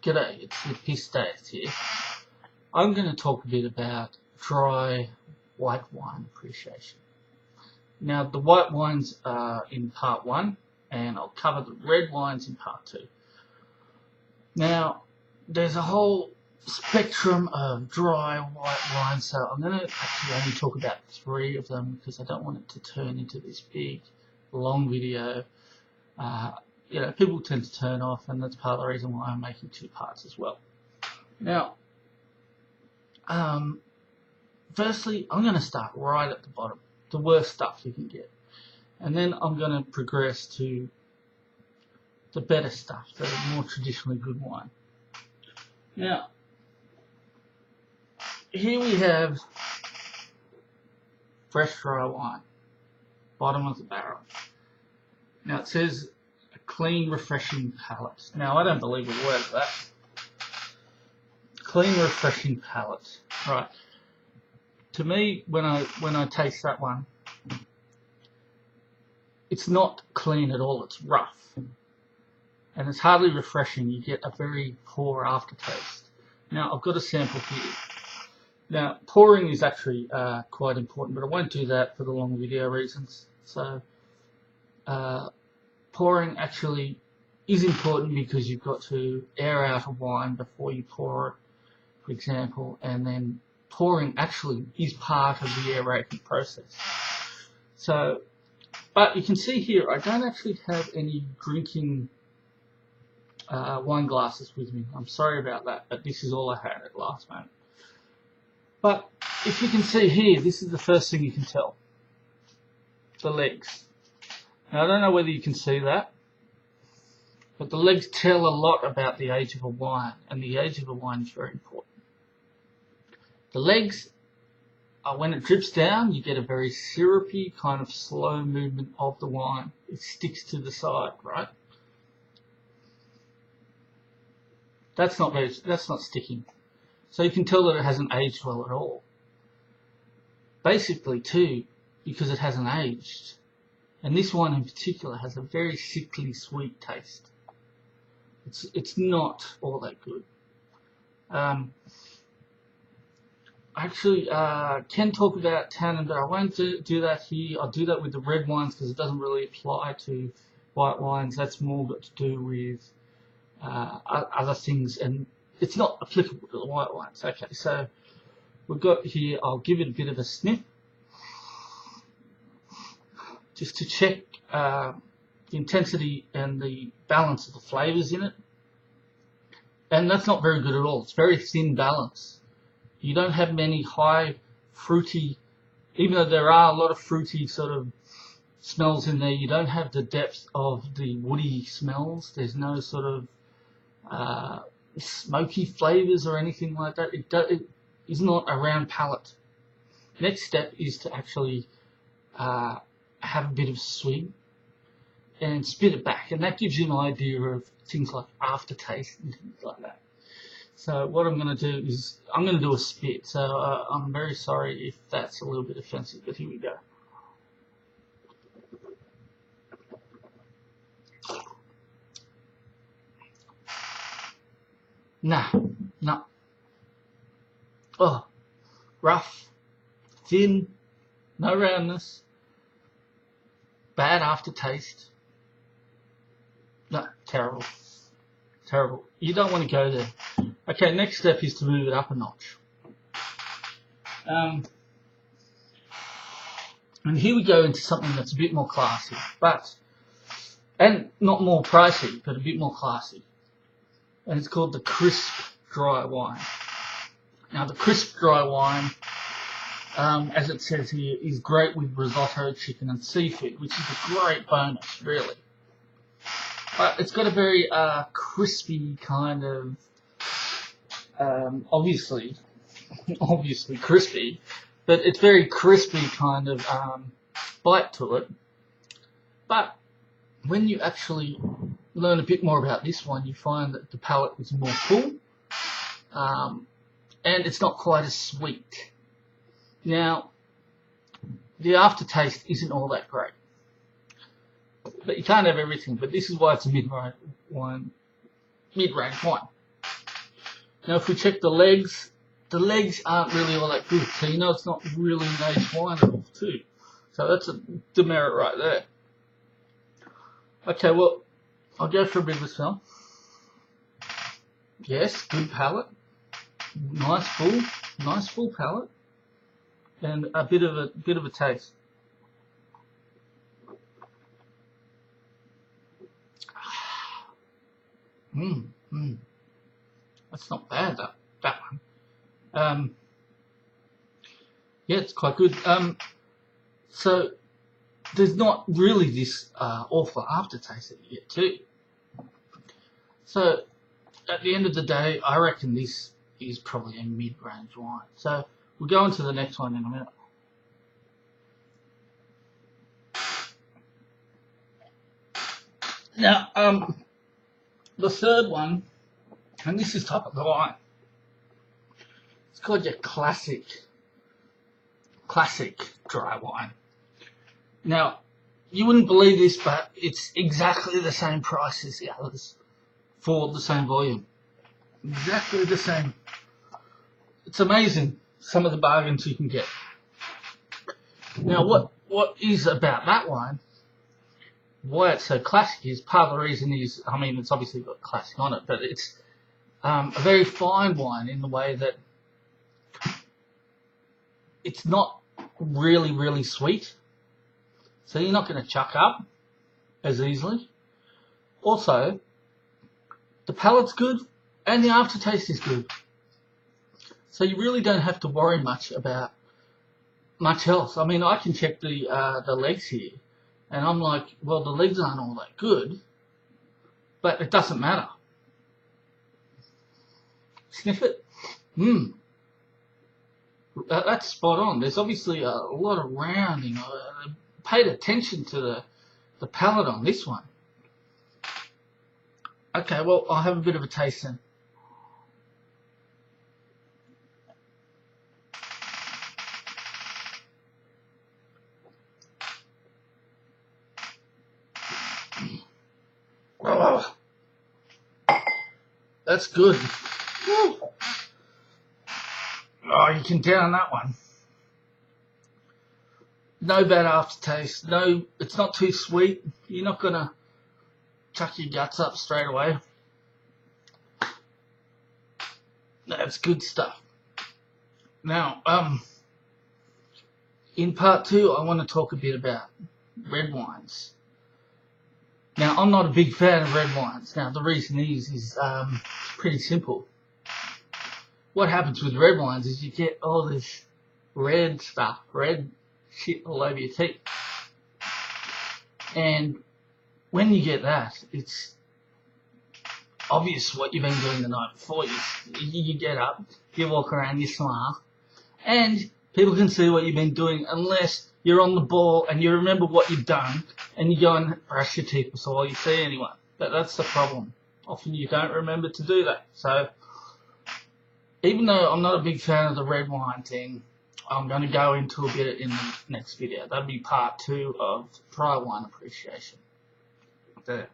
G'day, it's the Piss Days here. I'm going to talk a bit about dry white wine appreciation. Now, the white wines are in part 1, and I'll cover the red wines in part 2. Now, there's a whole spectrum of dry white wines, so I'm going to actually only talk about 3 of them because I don't want it to turn into this big, long video. People tend to turn off, and that's part of the reason why I'm making 2 parts as well. Now, firstly, I'm going to start right at the bottom, the worst stuff you can get. And then I'm going to progress to the better stuff, the more traditionally good wine. Now, here we have fresh dry wine, bottom of the barrel. Now it says a clean, refreshing palate. Now I don't believe a word of that. Clean, refreshing palate. Right. To me, when I taste that one, it's not clean at all. It's rough, and it's hardly refreshing. You get a very poor aftertaste. Now I've got a sample here. Now pouring is actually quite important, but I won't do that for the long video reasons. So pouring actually is important because you've got to air out a wine before you pour it, for example, and then pouring actually is part of the aerating process. So, but you can see here, I don't actually have any drinking wine glasses with me. I'm sorry about that, but this is all I had at last moment. But if you can see here, this is the first thing you can tell. The legs. Now I don't know whether you can see that, but the legs tell a lot about the age of a wine, and the age of a wine is very important. The legs are, when it drips down, you get a very syrupy kind of slow movement of the wine. It sticks to the side, right? That's not sticking. So you can tell that it hasn't aged well at all. Basically, too, because it hasn't aged, and this wine in particular has a very sickly sweet taste. It's not all that good. Actually, can talk about tannin, but I won't do that here. I'll do that with the red wines because it doesn't really apply to white wines. That's more got to do with other things, and it's not applicable to the white wines. Okay, so we've got here, I'll give it a bit of a sniff just to check the intensity and the balance of the flavours in it. And that's not very good at all. It's very thin balance. You don't have many high fruity, even though there are a lot of fruity sort of smells in there, you don't have the depth of the woody smells. There's no sort of smoky flavours or anything like that. It is not a round palate. Next step is to actually have a bit of swing and spit it back, and that gives you an idea of things like aftertaste and things like that. So what I'm going to do is I'm going to do a spit. So I'm very sorry if that's a little bit offensive, but here we go. No. Oh, rough, thin, no roundness, bad aftertaste. No, terrible. Terrible. You don't want to go there. Okay, next step is to move it up a notch. And here we go into something that's a bit more classy, and not more pricey, but a bit more classy. And it's called the crisp dry wine. Now the crisp dry wine, as it says here, is great with risotto, chicken and seafood, which is a great bonus, really. But it's got a very crispy kind of, obviously crispy, but it's very crispy kind of bite to it. But when you actually learn a bit more about this one, you find that the palate is more full, and it's not quite as sweet. Now, the aftertaste isn't all that great. But you can't have everything, but this is why it's a mid-range wine. Now if we check the legs aren't really all that good, so you know it's not really an aged wine at all too. So that's a demerit right there. Okay, well, I'll go for a bit of a smell. Yes, good palate. Nice full palate. And a bit of a taste. That's not bad, that one. Yeah, it's quite good. So there's not really this awful aftertaste that you get too. So at the end of the day, I reckon this is probably a mid-range wine. So we'll go into the next one in a minute. Now, the third one, and this is top of the line. It's called your classic dry wine. Now, you wouldn't believe this, but it's exactly the same price as the others for the same volume. Exactly the same. It's amazing some of the bargains you can get. Now, what is about that wine, why it's so classic is, part of the reason is, I mean, it's obviously got classic on it, but it's a very fine wine in the way that it's not really sweet. So you're not going to chuck up as easily. Also, the palate's good and the aftertaste is good. So you really don't have to worry much about much else. I mean, I can check the legs here, and I'm like, well, the legs aren't all that good, but it doesn't matter. Sniff it. That's spot on. There's obviously a lot of rounding. I paid attention to the palate on this one. Okay, well, I'll have a bit of a taste then. Oh, that's good. Woo. Oh, you can down that one. No bad aftertaste. No, it's not too sweet. You're not gonna chuck your guts up straight away. That's good stuff. Now, in part 2, I want to talk a bit about red wines. Now, I'm not a big fan of red wines. Now, the reason is pretty simple. What happens with red wines is you get all this red stuff, red shit all over your teeth. And when you get that, it's obvious what you've been doing the night before. You get up, you walk around, you smile, and people can see what you've been doing unless you're on the ball and you remember what you've done and you go and brush your teeth before you see anyone. That's the problem. Often you don't remember to do that. So even though I'm not a big fan of the red wine thing, I'm going to go into a bit in the next video. That'll be part 2 of dry wine appreciation. There.